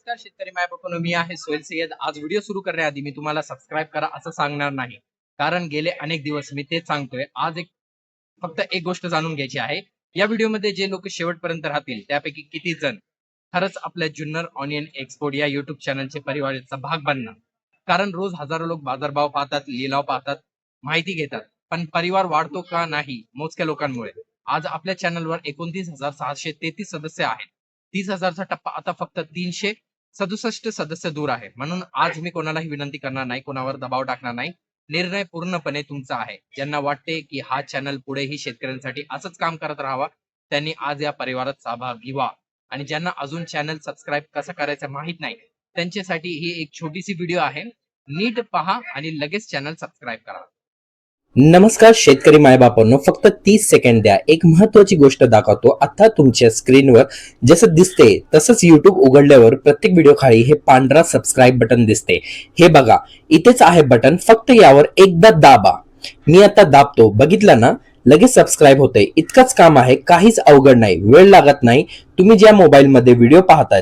नमस्कार शेतकरी मायबापांनो, मी आहे सोहेल सय्यद। आज व्हिडिओ सुरू करण्याआधी मी तुम्हाला सबस्क्राईब करा असं सांगणार नाही, कारण गेले अनेक दिवस मी तेच सांगतोय। आज फक्त एक गोष्ट जाणून घ्यायची आहे। या व्हिडिओमध्ये जे लोक शेवटपर्यंत राहतील त्यापैकी किती जण खरंच आपल्या जुन्नर ऑनियन एक्सपोर्ट या युट्यूब चॅनलचे परिवाराचा भाग बनणार। कारण रोज हजारो लोक बाजारभाव पाहतात, लिलाव पाहतात, माहिती घेतात, पण परिवार वाढतो का नाही मोजक्या लोकांमुळे। आज आपल्या चॅनलवर 29,633 सदस्य आहेत। 30,000चा टप्पा आता फक्त 367 सदस्य दूर आहे। म्हणून आज मी कोणालाही विनंती करणार नाही, कोणावर दबाव टाकणार नाही। निर्णय पूर्णपणे तुमचा आहे। ज्यांना वाटते की हा चॅनल पुढेही शेतकऱ्यांसाठी असंच काम करत राहावा, त्यांनी आज या परिवारात सहभागी व्हा। आणि ज्यांना अजून चॅनल सबस्क्राईब कसं करायचं माहित नाही, त्यांच्यासाठी ही एक छोटीशी व्हिडिओ आहे। नीट पहा आणि लगेच चॅनल सबस्क्राईब करा। नमस्कार शेतकरी मायबापांनो, फक्त 30 सेकंड द्या। एक महत्त्वाची गोष्ट दाखवतो। आता तुमच्या स्क्रीनवर जसं दिसते तसंच YouTube उघडल्यावर प्रत्येक व्हिडिओ खाली हे पांढरा सबस्क्राईब बटन दिसते। हे बघा, इथेच आहे बटन, फक्त यावर एकदा दाबा। मी आता दाबतो, बघितलं ना, लगेच सबस्क्राईब होते। इतकंच काम आहे, काहीच अवघड नाही, वेळ लागत नाही। तुम्ही ज्या मोबाईल मध्ये व्हिडिओ पाहताय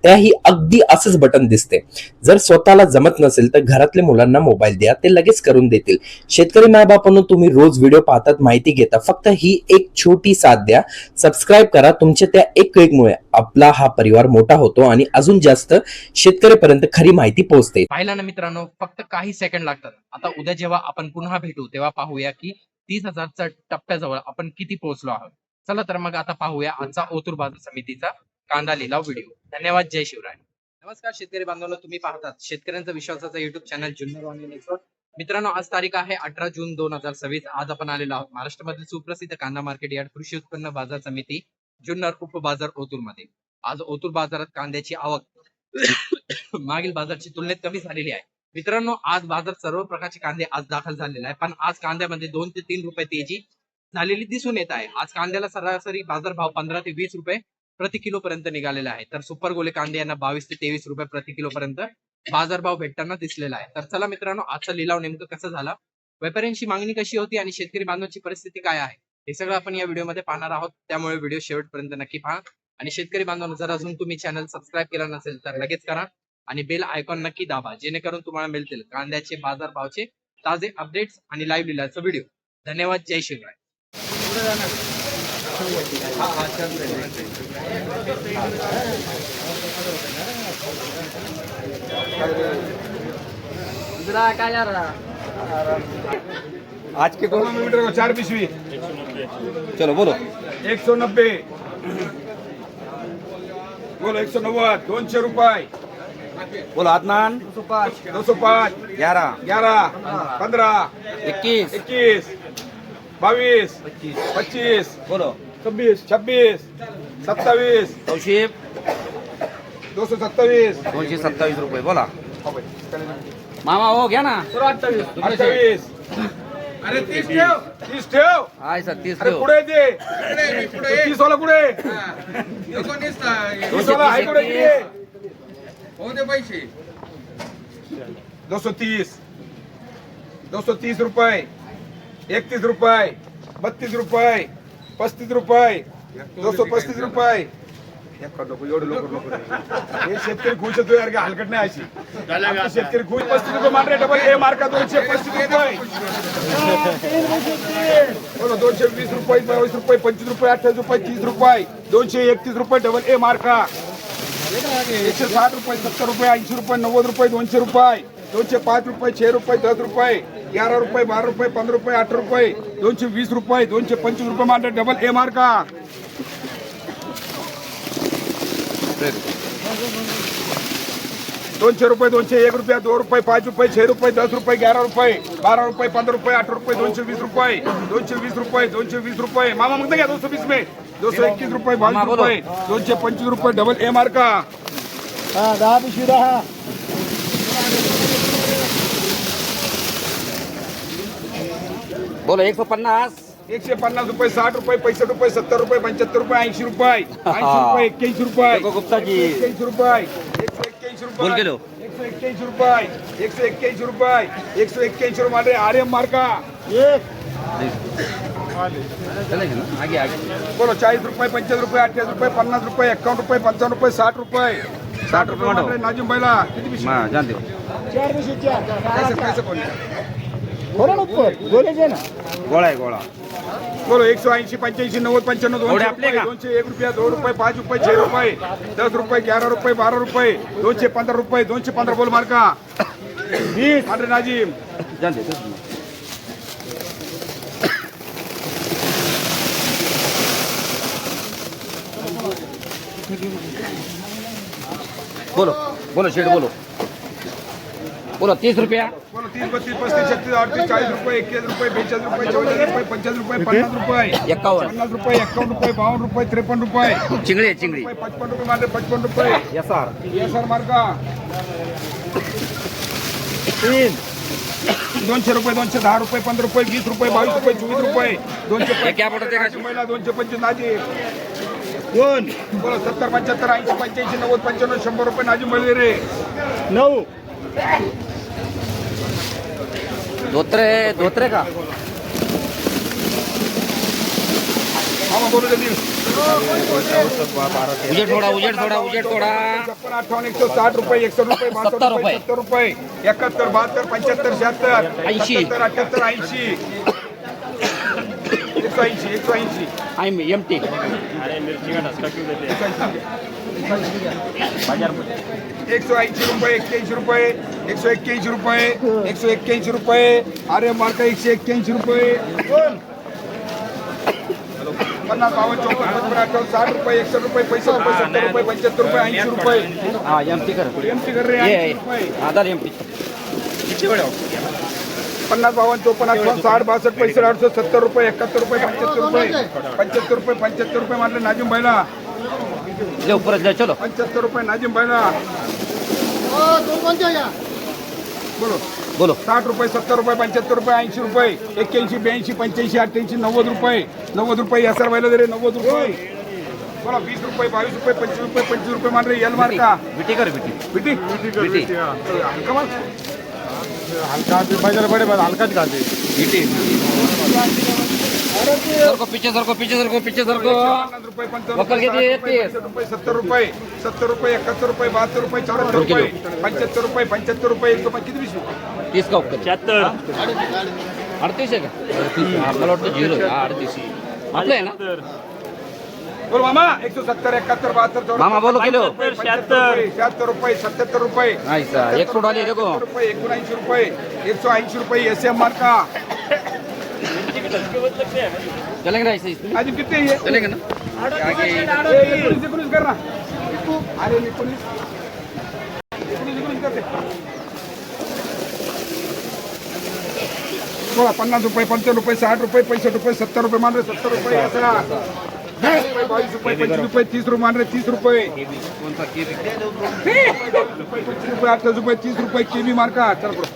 त्याही अगदी असंच बटन दिसते। जर स्वतःला जमत नसेल तर घरातल्या मुलांना मोबाईल द्या, ते लगेच करून देतील। शेतकरी मायबापांनो, तुम्ही रोज व्हिडिओ पाहतात, माहिती घेता, फक्त ही एक छोटी साथ द्या, सबस्क्राईब करा। तुमच्या त्या एक क्लिकमुळे आपला हा परिवार मोठा होतो आणि अजून जास्त शेतकऱ्यापर्यंत खरी माहिती पोहोचते। पाहिला ना मित्रांनो, फक्त काही सेकंड लागतात। आता उद्या जेव्हा आपण पुन्हा भेटू तेव्हा पाहूया की 30,000च्या टप्प्याजवळ आपण किती पोहोचलो आहोत। चला तर मग आता पाहूया आजचा ओतूर बाजार समितीचा कांदा लिलाव व्हिडिओ। धन्यवाद, जय शिवराय। नमस्कार शेतकरी बांधवांनो, तुम्ही पाहतात शेतकऱ्यांचा विश्वासाचा YouTube channel Junnar onion export. मित्रांनो, आज तारीख आहे 18 जून 2026। आज आपण आलेलो आहोत महाराष्ट्रामधील सुप्रसिद्ध कांदा मार्केट यार्ड कृषी उत्पन्न बाजार समिती जुन्नर उपबाजार ओतूर मध्ये। आज ओतूर बाजारात कांद्याची आवक मागील बाजारची तुलनेत कमी झालेली आहे। मित्रांनो, आज बाजारात सर्व प्रकारचे कांदे आज दाखल झालेले आहे, पण आज कांद्यामध्ये 2 ते 3 रुपये तेजी झालेली दिसून येत आहे। आज कांद्याला सरासरी बाजार भाव 15 ते 20 रुपये प्रति किलो पर्यंत निघालेला आहे। तर सुपर गोले कांदे यांना 22 ते 23 रुपये प्रति किलो पर्यंत बाजारभाव भेटताना दिसलेला आहे। तर चला मित्रांनो, आजचा लिलाव नेमकं कसं झाला, व्यापाऱ्यांची मागणी कशी होती आणि शेतकरी बांधवांची परिस्थिती काय आहे, हे सगळं आपण या व्हिडिओमध्ये पाहणार आहोत। त्यामुळे व्हिडिओ शेवटपर्यंत नक्की पहा। आणि शेतकरी बांधवांनो, जर अजून तुम्ही चॅनल सबस्क्राईब केला नसेल तर लगेच करा आणि बेल आयकॉन नक्की दाबा, जेणेकरून तुम्हाला मिळतील कांद्याचे बाजार भावचे ताजे अपडेट्स आणि लाईव्ह लिलावचा व्हिडिओ। धन्यवाद, जय शिवराय। आज के किलोमीटर को 4 पिशवी। चलो बोलो 190, बोलो 190, 200 रुपये बोलो। आदनान 205, 11, 15, 21, 22, 25 बोलो 26, 27, तौशीफ 227, 227 रुपये बोला। मामा हो घ्या ना 28, अरे 30 ठेव, 30 ठेव। हाय सर 30 ठेव। पुढे दे, 30 वाला पुढे, 30 वाला हाय पुढे दे, हो दे पैसे। 230, 230 रुपये, 31 रुपये, 32 रुपये, 35 रुपये, 235 रुपये। एवढं लोक हे शेतकरी खुश होतो यार, हलकट नाही अशी शेतकरी खुश। 35 रुपये मार रे, डबल ए मार्का 235 रुपये बोलो। 220 रुपये, 22 रुपये, 25 रुपये, 28 रुपये, 30 रुपये, 231 रुपये, डबल ए मार्का। 160 रुपये, 70 रुपये, 80 रुपये, 90 रुपये, 200 रुपये, 205 रुपये, 6 रुपये, 10 रुपये, 11 रुपये, 12 रुपये, 15 रुपये, 8 रुपये, 220 रुपये, 225 रुपये मार रे, डबल ए मार्का। 200 रुपये, 201 रुपया, 2 रुपये, 5 रुपये, 6 रुपये, 10 रुपये, 11 रुपये, 12 रुपये, 15 रुपये, 8 रुपये, 220 रुपये, 220 रुपये, 220 रुपये। मामा मग घ्या 220 में 221 रुपये, 22 रुपये, 225 रुपये, डबल ए मार्का। 10 पिशवी 10 बोलो। 150, 150 रुपये, 60 रुपये, 65 रुपये, 70 रुपये, 75 रुपये, 80 रुपये, 81 रुपये, गुप्ता जी 21 रुपये, 181 रुपये, बोल गेलो 181 रुपये, 181 रुपये, 181 रुपये, आर्यम मार्का। चलेगा ना, आगे आगे बोलो। 40 रुपये, 50 रुपये, 28 रुपये, 50 रुपये, 51 रुपये, 55 रुपये, 60 रुपये, 60 रुपये मान रहे नाजिम भाईला किती पिशवी जानते कैसे कोणी गोळा आहे गोळा बोलो 180 85 90 95 एवढे आपले का? 200 1 रुपया 2 रुपये 5 रुपये 6 रुपये 10 रुपये 11 रुपये 12 रुपये 215 रुपये 215 बोल मार का 20 मान रहे नाजिम जानते बोलो बोलो शेठ बोलो बोलो 30 रुपया बोलो 30 32 35 36 38 40 रुपये 21 रुपये 42 रुपये 44 रुपये 45 रुपये 50 रुपये 51 50 रुपये 51 रुपये 52 रुपये 53 रुपये चिंगडी आहे चिंगडी 55 रुपये मान रहे 55 रुपये यसार मार का 200 रुपये 210 रुपये 15 रुपये 20 रुपये 22 रुपये 24 रुपये 200 हे क्या पडते का? महिला 225 नाजी दोन बोलो 70 75 80 85 90 95 100 रुपये नाजी मिळले रे 9 धोत्रे का मामा बोलो जल्दी उजेड थोडा 56 58 160 रुपये 61 रुपये 70 रुपये 70 रुपये 71 72 75 76 80 77 80 180 एमटी 180 रुपये 81 रुपये 181 रुपये 181 रुपये अरे मार्का 181 रुपये 50 52 54 55 60 रुपये 61 रुपये 65 रुपये 70 रुपये 75 रुपये 80 रुपये हाँ एमटी कर एमटी कर रहे हैं 80 रुपये आधार एमटी 50 52 54 58 60 62 65 70 रुपये 71 रुपये 75 रुपये 75 रुपये मारले नाजिम भाईला ले ऊपर जा चलो 75 रुपये नाजिम भाईला बोलो बोलो 60 रुपये 70 रुपये 75 रुपये 80 रुपये 81 82 85 88 90 रुपये 90 रुपये या सर्वायला दे रे 90 रुपये बोला 20 रुपये 22 रुपये 25 रुपये 25 रुपये मान रहे यल मार का बिटी कर बिटी बिटी हल्का माल हल्का बाजार बड़े बात हल्का दिखाते बिटी पीछे सर को 50 रुपये 55 वक्कल किती आहे? 60 रुपये 70 रुपये 71 रुपये 72 रुपये 74 रुपये 75 रुपये 75 रुपये 100 रुपये किती पिशवी 30 का उपकर 38 आहे का मला वाटतं 0 38 आपलं आहे ना बोल मामा 170 71 72 मामा बोलो किलो 76 रुपये 77 रुपये ऐसा 100 डाली देखो रुपये 79 रुपये 180 रुपये एसएम मार्का चलेंगे ना ऐसे इसमें आज कितने ये चलेंगे ना पुलिस कर रहा अरे नहीं पुलिस करते बोला 50 रुपये 55 रुपये 60 रुपये 65 रुपये 70 रुपये मान रहे 70 रुपये ऐसा 22 रुपये 25 रुपये 30 रुपये मान रहे 30 रुपये कौन सा की 25 रुपये 28 रुपये 30 रुपये केबी मार्का चल पड़ो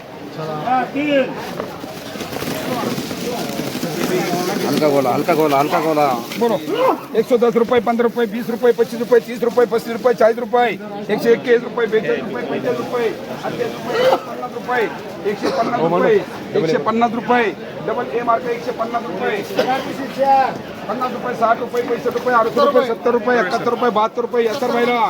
हल्का गोला बोलो 110 रुपये 15 रुपये 20 रुपये 25 रुपये 30 रुपये 35 रुपये 40 रुपये 121 रुपये 42 रुपये 45 रुपये 50 रुपये 150 रुपये 150 रुपये डबल ए मार्क 150 रुपये 50 रुपये 60 रुपये 65 रुपये 68 रुपये 70 रुपये 71 रुपये 72 रुपये असर भाईला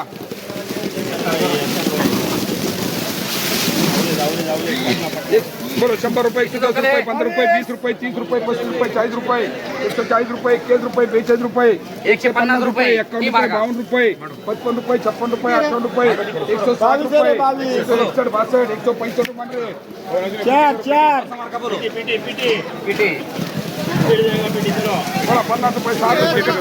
बोलो 100 रुपये 110 रुपये 15 रुपये 20 रुपये 30 रुपये 35 रुपये 40 रुपये 140 रुपये 21 रुपये 42 रुपये 150 रुपये 51 रुपये 52 रुपये 55 रुपये 56 रुपये 58 रुपये 160 रुपये 161 62 165 मान रहे बोला 50 रुपये 60 रुपये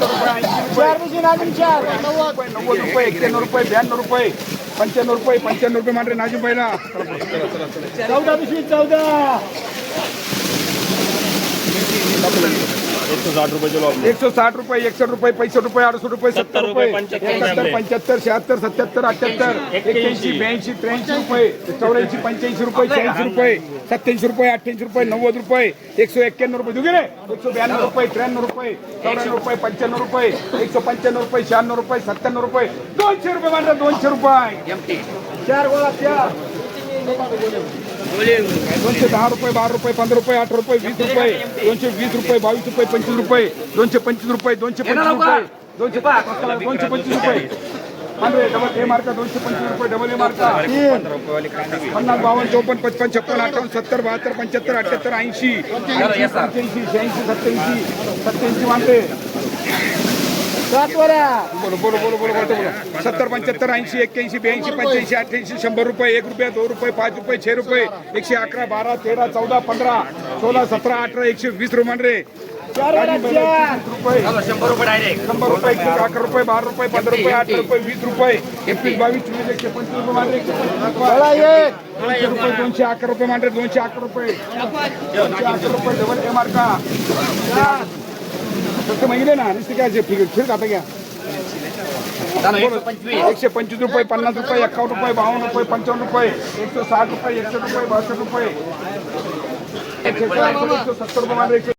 70 रुपये 80 रुपये 90 रुपये 91 रुपये 92 रुपये 95 रुपये मान रहे नाजिम भाईला 160 रुपये 61 रुपये 65 रुपये 68 रुपये 70 रुपये 71 75 76 77 78 81 82 83 रुपये 84 85 रुपये 86 रुपये 87 रुपये 88 रुपये 90 रुपये 191 रुपये दुगे रे 192 रुपये 93 रुपये 94 रुपये 95 रुपये 195 रुपये 96 रुपये 97 रुपये 200 रुपये मान 200 रुपये एमटी 4 गोळा 4 210 रुपये 12 रुपये 15 रुपये 8 रुपये 20 रुपये 220 रुपये 22 रुपये 25 रुपये 225 रुपये 225 रुपये 225 रुपये मांडरे डबल ए मार्का 225 रुपये डबल ए मार्का 50 52 54 55 56 58 70 72 75 78 80 85 86 87 87 मांडरे बोलो बोलो बोलो बोलो बोलतो बोलो 70 75 80 81 82 85 88 100 रुपये 1 रुपया 2 रुपये 5 रुपये 6 रुपये 111 12 13 14 15 16 17 18 120 रुपये मांडरे 100 रुपये डायरेक्ट 100 रुपये 11 रुपये 12 रुपये 15 रुपये 8 रुपये 20 रुपये 21 22 24 125 रुपये मांडरे 200 रुपये 211 रुपये मांडरे 211 रुपये 211 रुपये डबल ए मार्का फक्त महिने ना नुसते काय फिर खाता घ्या 125 रुपये 50 रुपये 51 रुपये 52 रुपये 55 रुपये 160 रुपये 100 रुपये 62 रुपये 170 रुपये मांडरे